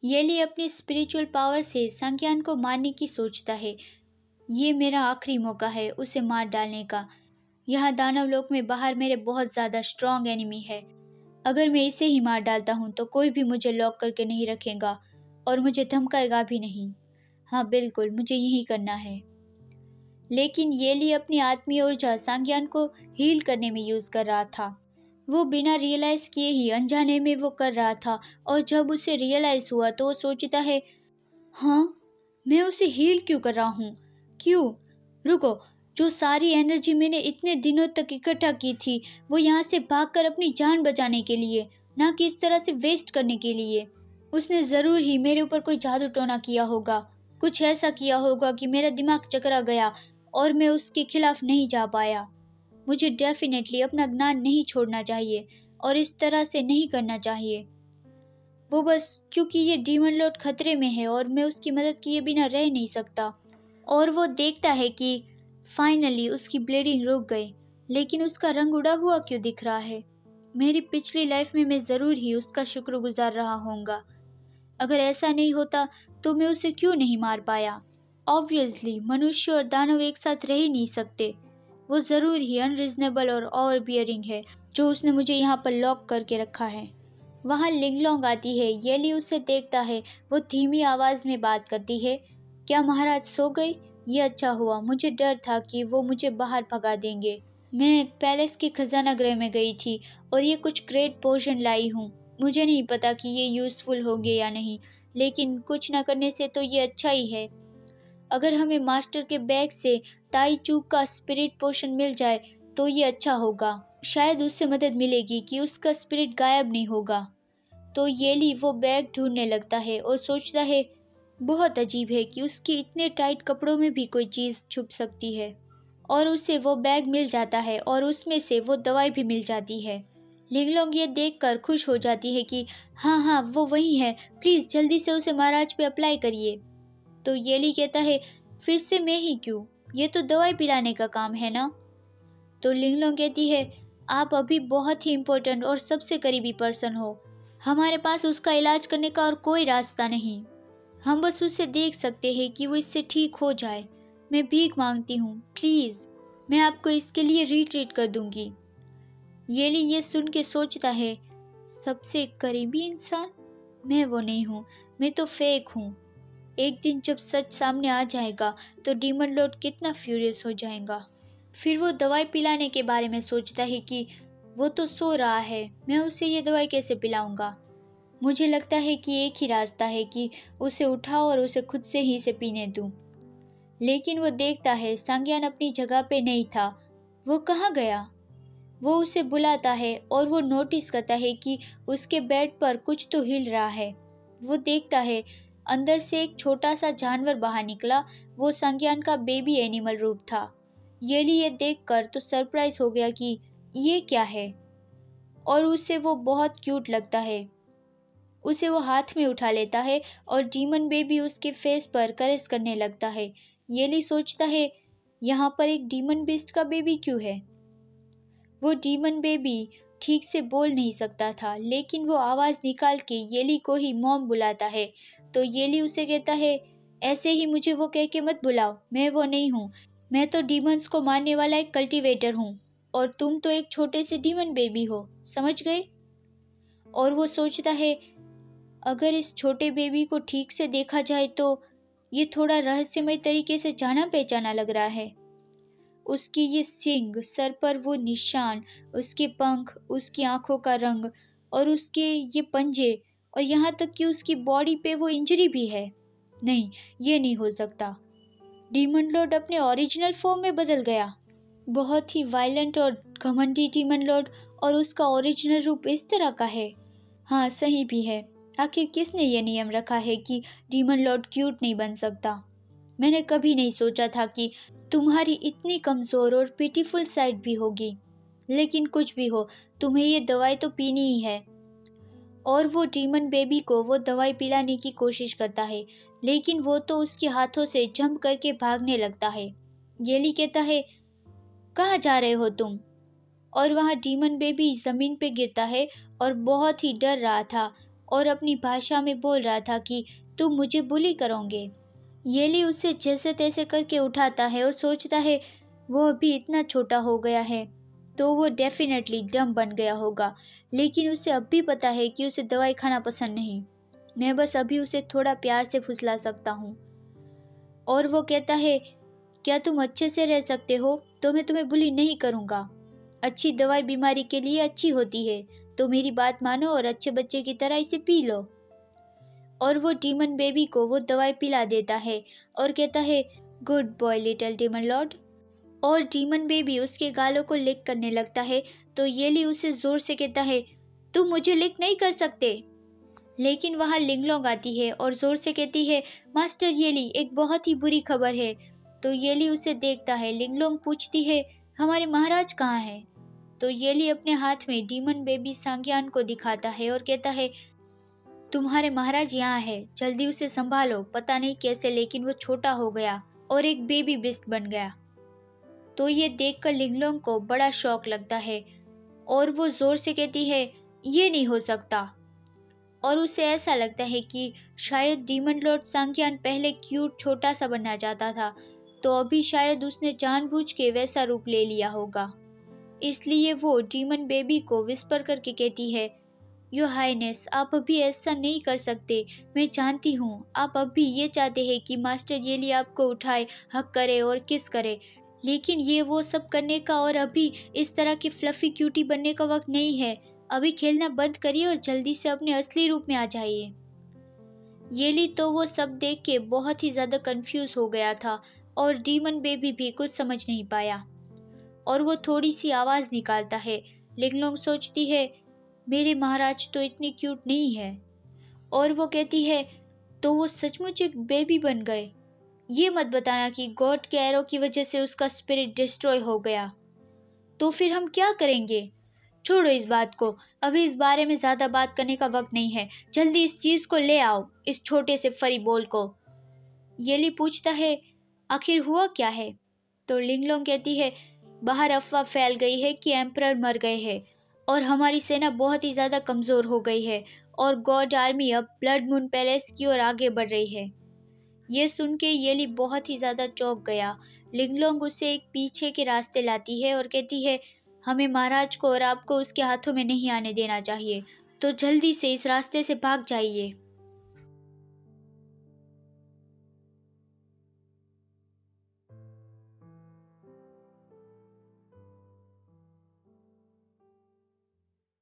येली अपनी spiritual power से संज्ञान को मारने की सोचता है। ये मेरा आखिरी मौका है उसे मार डालने का। यहाँ दानव लोक में बाहर मेरे बहुत ज़्यादा स्ट्रॉन्ग एनिमी है। अगर मैं इसे ही मार डालता हूँ तो कोई भी मुझे लॉक करके नहीं रखेगा और मुझे धमकाएगा भी नहीं। हाँ बिल्कुल, मुझे यही करना है। लेकिन येली अपनी आत्मीय ऊर्जा सांज्ञान को हील करने में यूज़ कर रहा था। वो बिना रियलाइज़ किए ही अनजाने में वो कर रहा था, और जब उसे रियलाइज़ हुआ तो वो सोचता है, हाँ, मैं उसे हील क्यों कर रहा हूँ? क्यों? रुको, जो सारी एनर्जी मैंने इतने दिनों तक इकट्ठा की थी, वो यहाँ से भागकर अपनी जान बचाने के लिए, ना कि इस तरह से वेस्ट करने के लिए। उसने ज़रूर ही मेरे ऊपर कोई जादू टोना किया होगा, कुछ ऐसा किया होगा कि मेरा दिमाग चकरा गया और मैं उसके खिलाफ नहीं जा पाया। मुझे डेफिनेटली अपना ज्ञान नहीं छोड़ना चाहिए और इस तरह से नहीं करना चाहिए। वो बस क्योंकि ये डीमन लॉर्ड खतरे में है और मैं उसकी मदद किए बिना रह नहीं सकता। और वो देखता है कि फाइनली उसकी ब्लीडिंग रुक गई, लेकिन उसका रंग उड़ा हुआ क्यों दिख रहा है? मेरी पिछली लाइफ में मैं ज़रूर ही उसका शुक्रगुजार रहा होऊंगा। अगर ऐसा नहीं होता तो मैं उसे क्यों नहीं मार पाया? ऑब्वियसली मनुष्य और दानव एक साथ रह ही नहीं सकते। वो ज़रूर ही अनरीजनेबल और ओवर बियरिंग है जो उसने मुझे यहाँ पर लॉक करके रखा है। वहाँ लिंगलोंग आती है। येली उसे देखता है। वो धीमी आवाज़ में बात करती है, क्या महाराज सो गई? ये अच्छा हुआ, मुझे डर था कि वो मुझे बाहर भगा देंगे। मैं पैलेस के खजाना गृह में गई थी और ये कुछ ग्रेट पोशन लाई हूँ। मुझे नहीं पता कि ये यूज़फुल होंगे या नहीं, लेकिन कुछ न करने से तो ये अच्छा ही है। अगर हमें मास्टर के बैग से ताई चूक का स्पिरिट पोशन मिल जाए तो ये अच्छा होगा। शायद उससे मदद मिलेगी कि उसका स्पिरिट गायब नहीं होगा। तो येली वो बैग ढूंढने लगता है और सोचता है, बहुत अजीब है कि उसके इतने टाइट कपड़ों में भी कोई चीज़ छुप सकती है। और उसे वो बैग मिल जाता है और उसमें से वो दवाई भी मिल जाती है। लिंगलोंग ये देखकर खुश हो जाती है कि हाँ हाँ वो वही है, प्लीज़ जल्दी से उसे महाराज पे अप्लाई करिए। तो येली कहता है, फिर से मैं ही क्यों? ये तो दवाई पिलाने का काम है ना? तो लिंगलोंग कहती है, आप अभी बहुत ही इम्पोर्टेंट और सबसे करीबी पर्सन हो। हमारे पास उसका इलाज करने का और कोई रास्ता नहीं। हम बस उसे देख सकते हैं कि वो इससे ठीक हो जाए। मैं भीख मांगती हूँ, प्लीज़, मैं आपको इसके लिए रिट्रीट कर दूंगी। येली ये सुन के सोचता है, सबसे करीबी इंसान? मैं वो नहीं हूँ, मैं तो फेक हूँ। एक दिन जब सच सामने आ जाएगा तो डीमन लॉर्ड कितना फ्यूरियस हो जाएगा। फिर वो दवाई पिलाने के बारे में सोचता है कि वो तो सो रहा है, मैं उसे ये दवाई कैसे पिलाऊंगा। मुझे लगता है कि एक ही रास्ता है कि उसे उठाओ और उसे खुद से ही इसे पीने दूं। लेकिन वो देखता है सांज्ञान अपनी जगह पे नहीं था। वो कहाँ गया? वो उसे बुलाता है और वो नोटिस करता है कि उसके बेड पर कुछ तो हिल रहा है। वो देखता है अंदर से एक छोटा सा जानवर बाहर निकला। वो सांज्ञान का बेबी एनिमल रूप था। येली ये देखकर तो सरप्राइज हो गया कि ये क्या है, और उसे वो बहुत क्यूट लगता है। उसे वो हाथ में उठा लेता है और डीमन बेबी उसके फेस पर करेस करने लगता है। येली सोचता है, यहाँ पर एक डीमन बीस्ट का बेबी क्यों है? वो डीमन बेबी ठीक से बोल नहीं सकता था, लेकिन वो आवाज़ निकाल के येली को ही मॉम बुलाता है। तो येली उसे कहता है, ऐसे ही मुझे वो कह के मत बुलाओ, मैं वो नहीं हूँ। मैं तो डीमंस को मारने वाला एक कल्टीवेटर हूँ और तुम तो एक छोटे से डीमन बेबी हो, समझ गए? और वो सोचता है, अगर इस छोटे बेबी को ठीक से देखा जाए तो ये थोड़ा रहस्यमय तरीके से जाना पहचाना लग रहा है। उसकी ये सींग, सर पर वो निशान, उसके पंख, उसकी आंखों का रंग और उसके ये पंजे, और यहाँ तक कि उसकी बॉडी पे वो इंजरी भी है। नहीं, ये नहीं हो सकता। डीमन लॉर्ड अपने ओरिजिनल फॉर्म में बदल गया। बहुत ही वायलेंट और घमंडी डीमन लॉर्ड, और उसका ओरिजिनल रूप इस तरह का है। हाँ, सही भी है। आखिर किसने ये नियम रखा है कि डीमन लॉर्ड क्यूट नहीं बन सकता? मैंने कभी नहीं सोचा था कि तुम्हारी इतनी कमज़ोर और पिटीफुल साइड भी होगी। लेकिन कुछ भी हो, तुम्हें ये दवाई तो पीनी ही है। और वो डीमन बेबी को वो दवाई पिलाने की कोशिश करता है, लेकिन वो तो उसके हाथों से जंप करके भागने लगता है। येली कहता है, कहाँ जा रहे हो तुम? और वहाँ डीमन बेबी ज़मीन पे गिरता है और बहुत ही डर रहा था। और अपनी भाषा में बोल रहा था कि तुम मुझे बुली करोगे। येली उसे जैसे तैसे करके उठाता है और सोचता है वो अभी इतना छोटा हो गया है तो वो डेफिनेटली डम बन गया होगा, लेकिन उसे अब भी पता है कि उसे दवाई खाना पसंद नहीं। मैं बस अभी उसे थोड़ा प्यार से फुसला सकता हूँ। और वो कहता है, क्या तुम अच्छे से रह सकते हो तो मैं तुम्हें बुली नहीं करूँगा। अच्छी दवाई बीमारी के लिए अच्छी होती है, तो मेरी बात मानो और अच्छे बच्चे की तरह इसे पी लो। और वो डीमन बेबी को वो दवाई पिला देता है और कहता है, good boy little demon Lord. और डीमन बेबी उसके गालों को लिक करने लगता है, तो येली उसे जोर से कहता है, तुम मुझे लिक नहीं कर सकते। लेकिन वहाँ लिंगलोंग आती है और जोर से कहती है, मास्टर येली, एक बहुत ही बुरी खबर है। तो येली उसे देखता है। लिंगलोंग पूछती है, हमारे महाराज कहाँ हैं? तो येली अपने हाथ में डीमन बेबी सांग्यान को दिखाता है और कहता है, तुम्हारे महाराज यहाँ है, जल्दी उसे संभालो। पता नहीं कैसे लेकिन वो छोटा हो गया और एक बेबी बिस्ट बन गया। तो ये देखकर लिंगलोंग को बड़ा शौक लगता है और वो जोर से कहती है, ये नहीं हो सकता। और उसे ऐसा लगता है कि शायद डीमन लॉर्ड सांग्यान पहले क्यूट छोटा सा बनना चाहता था, तो अभी शायद उसने जानबूझ के वैसा रूप ले लिया होगा। इसलिए वो डीमन बेबी को विस्पर करके कहती है, योर हाइनेस, आप अभी ऐसा नहीं कर सकते। मैं जानती हूँ आप अभी ये चाहते हैं कि मास्टर येली आपको उठाए, हक करे और किस करे, लेकिन ये वो सब करने का और अभी इस तरह की फ्लफी क्यूटी बनने का वक्त नहीं है। अभी खेलना बंद करिए और जल्दी से अपने असली रूप में आ जाइए। येली तो वो सब देख के बहुत ही ज्यादा कंफ्यूज हो गया था और डीमन बेबी भी कुछ समझ नहीं पाया और वो थोड़ी सी आवाज निकालता है। लिंगलोंग सोचती है, मेरे महाराज तो इतनी क्यूट नहीं है। और वो कहती है, तो वो सचमुच एक बेबी बन गए। ये मत बताना कि गॉड के एरो की वजह से उसका स्पिरिट डिस्ट्रॉय हो गया। तो फिर हम क्या करेंगे? छोड़ो इस बात को, अभी इस बारे में ज्यादा बात करने का वक्त नहीं है। जल्दी इस चीज को ले आओ, इस छोटे से फरी बॉल को। येली पूछता है, आखिर हुआ क्या है? तो लिंगलोंग कहती है, बाहर अफवाह फैल गई है कि एम्परर मर गए हैं और हमारी सेना बहुत ही ज्यादा कमजोर हो गई है और गॉड आर्मी अब ब्लड मून पैलेस की ओर आगे बढ़ रही है। ये सुन के येली बहुत ही ज्यादा चौंक गया। लिंगलोंग उसे एक पीछे के रास्ते लाती है और कहती है, हमें महाराज को और आपको उसके हाथों में नहीं आने देना चाहिए, तो जल्दी से इस रास्ते से भाग जाइए।